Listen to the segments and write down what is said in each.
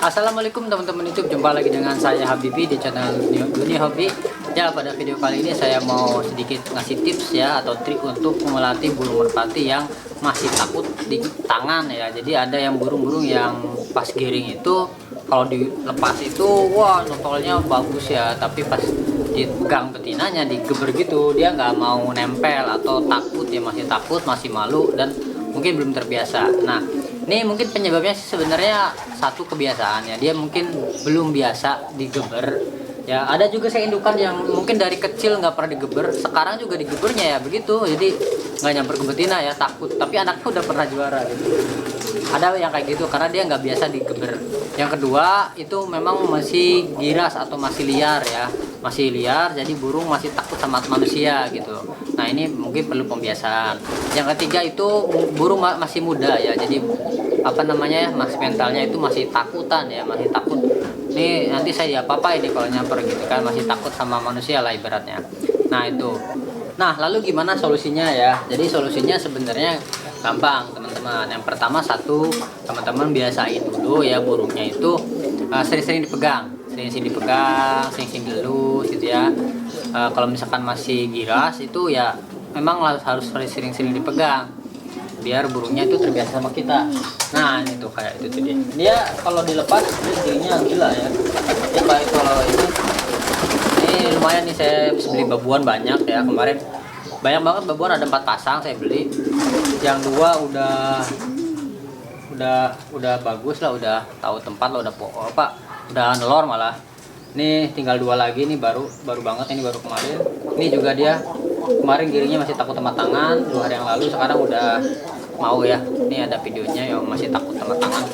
Assalamualaikum teman-teman YouTube, jumpa lagi dengan saya Habibi di channel Dunia Hobi. Ya, pada video kali ini saya mau sedikit ngasih tips ya atau trik untuk melatih burung merpati yang masih takut di tangan ya. Jadi ada yang burung-burung yang pas giring itu kalau dilepas itu wah notolnya bagus ya, tapi pas dipegang betinanya digeber gitu dia nggak mau nempel atau takut ya, masih takut, masih malu dan mungkin belum terbiasa. Nah, ini mungkin penyebabnya sebenarnya satu kebiasaan ya, dia mungkin belum biasa digeber ya. Ada juga saya indukan yang mungkin dari kecil nggak pernah digeber, sekarang juga digebernya ya begitu, jadi nggak nyamper ke betina ya, takut, tapi anaknya udah pernah juara gitu. Ada yang kayak gitu karena dia nggak biasa digeber. Yang kedua itu memang masih giras atau masih liar ya, masih liar, jadi burung masih takut sama manusia gitu. Nah, ini mungkin perlu pembiasaan. Yang ketiga itu burung masih muda ya, jadi apa namanya ya, mas mentalnya itu masih takutan ya, masih takut nih nanti saya diapa-apain ini kalau nyamper gitu kan, masih takut sama manusia lah ibaratnya. Nah itu. Nah, lalu gimana solusinya ya? Jadi solusinya sebenarnya gampang teman-teman. Yang pertama, satu, teman-teman biasain dulu ya burungnya itu sering-sering dipegang, sering-sering dipegang, sering-sering dilus gitu ya. Kalau misalkan masih giras itu ya memang harus sering-sering dipegang biar burungnya itu terbiasa sama kita. Nah, itu kayak itu tuh dia kalau dilepas dia jadinya gila ya. Dia kayak kalau ini lumayan nih, saya beli babuan banyak ya kemarin, banyak banget babuan, ada 4 pasang saya beli. Yang 2 udah bagus lah, udah tahu tempat lah, udah nelor malah. Ini tinggal 2 lagi nih, baru banget ini, baru kemarin. Ini juga dia kemarin giringnya masih takut sama tangan 2 hari yang lalu, sekarang udah mau ya. Ini ada videonya yang masih takut sama tangan.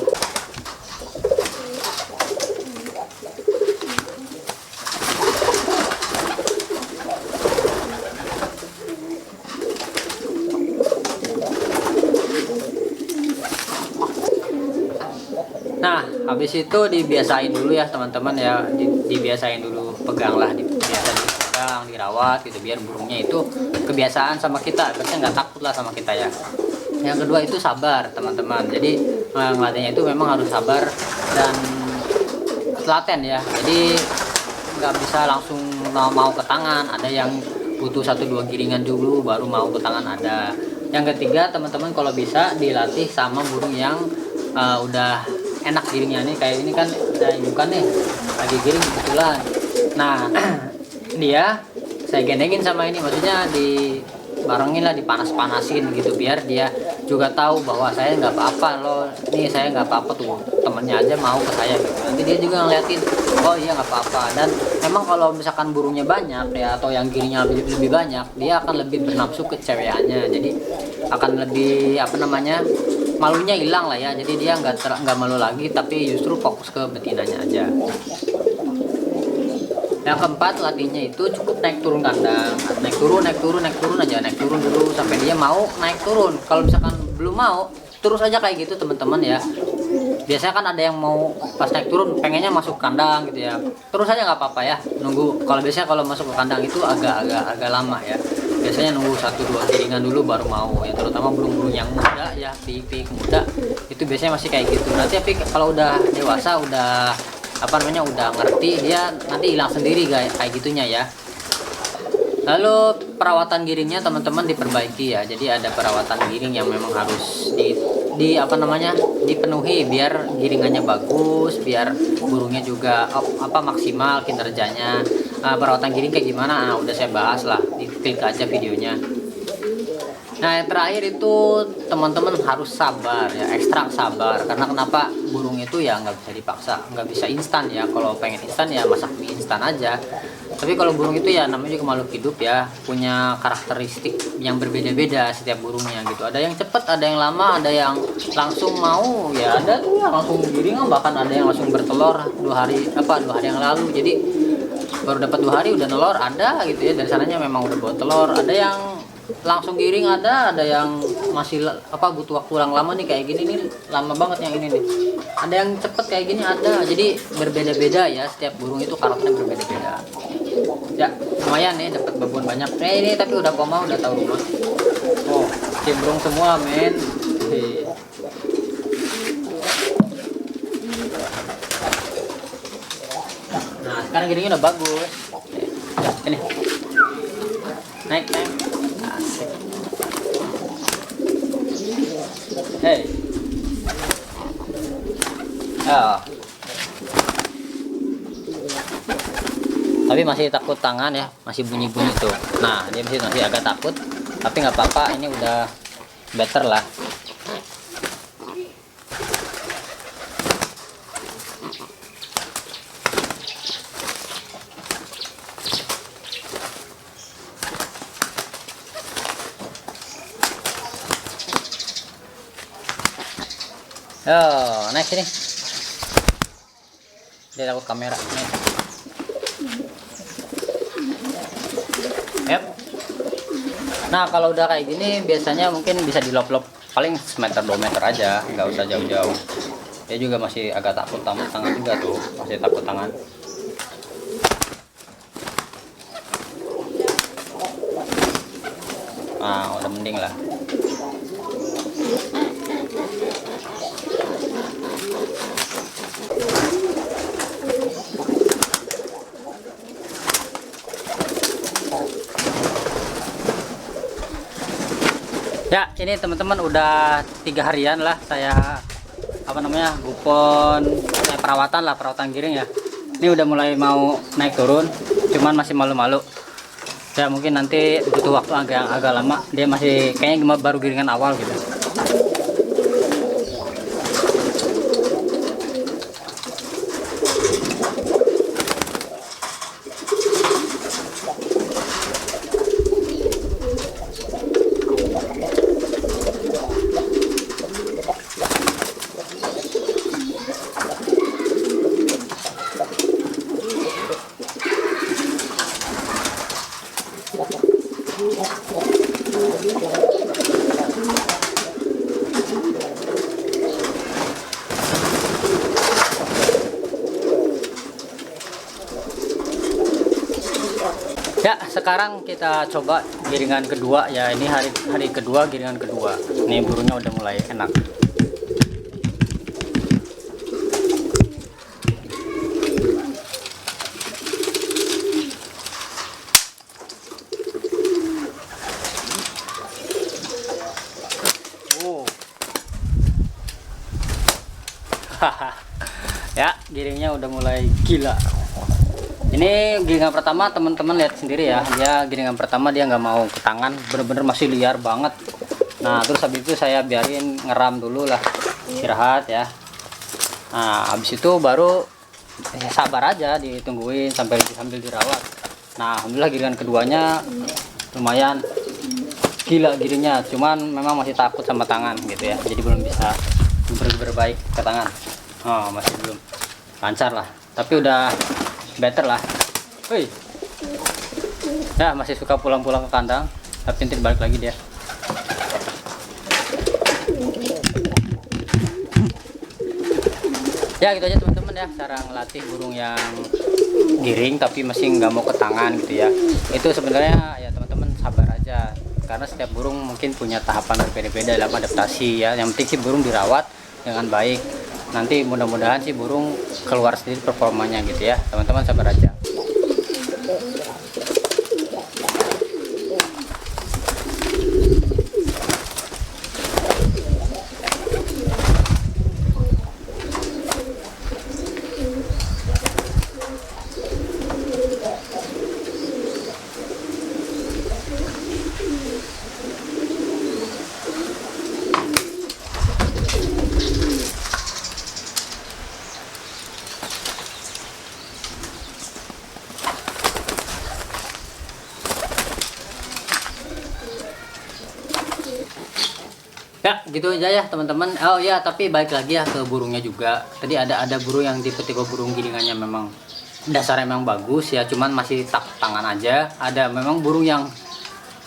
Nah, habis itu dibiasain dulu ya teman-teman ya, dibiasain dulu, peganglah, biasa dipegang, dirawat gitu biar burungnya itu kebiasaan sama kita, biasanya nggak takut lah sama kita ya. Yang kedua itu sabar teman-teman, jadi ngelatihnya itu memang harus sabar dan telaten ya, jadi nggak bisa langsung mau ke tangan, ada yang butuh 1-2 giringan dulu baru mau ke tangan ada. Yang ketiga teman-teman, kalau bisa dilatih sama burung yang udah enak giringnya nih, kayak ini kan ada indukan nih lagi giring kebetulan. Nah dia saya gendengin sama ini, maksudnya dibarengin lah, dipanas-panasin gitu biar dia juga tahu bahwa saya nggak apa-apa loh, nih saya nggak apa-apa tuh, temennya aja mau ke saya gitu. Nanti dia juga ngeliatin, oh iya nggak apa-apa. Dan memang kalau misalkan burungnya banyak ya, atau yang giringnya lebih banyak, dia akan lebih bernafsu ke cewekannya, jadi akan lebih apa namanya, malunya hilang lah ya, jadi dia nggak malu lagi, tapi justru fokus ke betinanya aja. Yang keempat, latihnya itu cukup naik turun kandang, naik turun aja, naik turun dulu sampai dia mau naik turun. Kalau misalkan belum mau, terus aja kayak gitu teman-teman ya. Biasanya kan ada yang mau pas naik turun pengennya masuk kandang gitu ya, terus aja nggak apa-apa ya, nunggu. Kalau biasanya kalau masuk ke kandang itu agak lama ya, biasanya nunggu 1-2 giringan dulu baru mau ya, terutama burung-burung yang muda ya, pik muda itu biasanya masih kayak gitu. Nanti tapi kalau udah dewasa, udah apa namanya, udah ngerti, dia nanti hilang sendiri kayak gitunya ya. Lalu perawatan giringnya teman-teman diperbaiki ya, jadi ada perawatan giring yang memang harus di apa namanya, dipenuhi biar giringannya bagus, biar burungnya juga maksimal kinerjanya. Perawatan giring kayak gimana, udah saya bahas lah, diklik aja videonya. Nah, yang terakhir itu teman-teman harus sabar ya, ekstra sabar. Karena kenapa, burung itu ya nggak bisa dipaksa, nggak bisa instan ya. Kalau pengen instan ya masak mie instan aja. Tapi kalau burung itu ya namanya juga makhluk hidup ya, punya karakteristik yang berbeda-beda setiap burungnya gitu. Ada yang cepet, ada yang lama, ada yang langsung mau ya, ada tuh yang langsung giring, bahkan ada yang langsung bertelur 2 hari yang lalu. Jadi baru dapat 2 hari udah nelor ada gitu ya, dari sananya memang udah bawa telur. Ada yang langsung giring, ada yang masih butuh waktu yang lama nih, kayak gini nih lama banget yang ini nih. Ada yang cepet kayak gini ada, jadi berbeda-beda ya, setiap burung itu karakternya berbeda-beda ya. Lumayan nih dapat babon banyak ini, tapi udah koma, udah tahu rumah. Oh, cembrung semua men. Sekarang giringnya udah bagus. Ya, ini. Naik. Asik. Hey. Oh. Tapi masih takut tangan ya, masih bunyi-bunyi tuh. Nah, dia masih agak takut, tapi nggak apa-apa, ini udah better lah. Oh, naik sini. Dia takut kamera. Naik. Yep. Nah, kalau udah kayak gini biasanya mungkin bisa dilop-lop paling semeter 2 meter aja, nggak usah jauh-jauh. Dia juga masih agak takut tangan juga tuh, masih takut tangan. Nah, udah mending lah. Ya, ini teman-teman udah 3 harian lah saya gupon perawatan giring ya. Ini udah mulai mau naik turun, cuman masih malu-malu. Ya mungkin nanti butuh waktu agak lama. Dia masih kayaknya baru giringan awal gitu. Ya, sekarang kita coba giringan kedua ya. Ini hari kedua, giringan kedua. Nih burungnya udah mulai enak. Ya, giringnya udah mulai gila. Ini giringan pertama, teman-teman lihat sendiri ya. Dia giringan pertama dia nggak mau ke tangan, bener-bener masih liar banget. Nah, terus habis itu saya biarin ngeram dulu lah, istirahat ya. Nah, habis itu baru ya sabar aja, ditungguin sambil dirawat. Nah, alhamdulillah giringan keduanya lumayan gila giringnya, cuman memang masih takut sama tangan gitu ya. Jadi belum bisa berbaik ke tangan. Oh, masih belum lancar lah, tapi udah better lah. Wih, ya masih suka pulang-pulang ke kandang, tapi nanti balik lagi dia. Ya gitu aja teman-teman ya, cara ngelatih burung yang giring tapi masih nggak mau ke tangan gitu ya. Itu sebenarnya ya teman-teman sabar aja, karena setiap burung mungkin punya tahapan berbeda-beda dalam adaptasi ya. Yang penting sih burung dirawat dengan baik, nanti mudah-mudahan sih burung keluar sendiri performanya gitu ya. Teman-teman sabar aja. Ya gitu aja ya teman-teman. Oh ya, tapi balik lagi ya ke burungnya juga. Tadi ada burung yang tipe-tipe burung giringannya memang dasarnya memang bagus ya, cuman masih tangan aja. Ada memang burung yang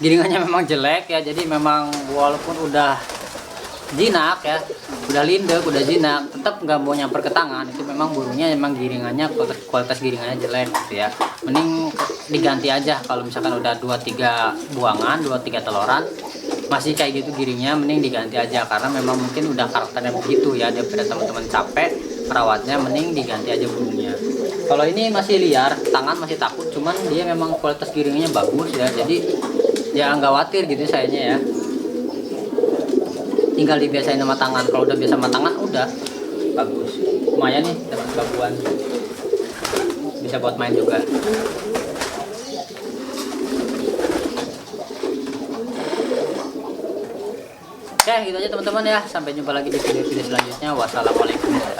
giringannya memang jelek ya, jadi memang walaupun udah jinak ya, udah lindek, udah jinak, tetap nggak mau nyamper ke tangan. Itu memang burungnya memang giringannya kualitas giringannya jelek gitu ya. Mending diganti aja. Kalau misalkan udah 2-3 buangan, 2-3 teloran masih kayak gitu giringnya, mending diganti aja, karena memang mungkin udah karakternya begitu ya. Daripada teman-teman capek merawatnya, mending diganti aja burungnya. Kalau ini masih liar, tangan masih takut, cuman dia memang kualitas giringnya bagus ya, jadi ya nggak khawatir gitu sayanya ya. Tinggal dibiasain sama tangan. Kalau udah biasa sama tangan udah bagus. Lumayan nih dapat babuan. Bisa buat main juga. Oke, gitu aja teman-teman ya. Sampai jumpa lagi di video-video selanjutnya. Wassalamualaikum.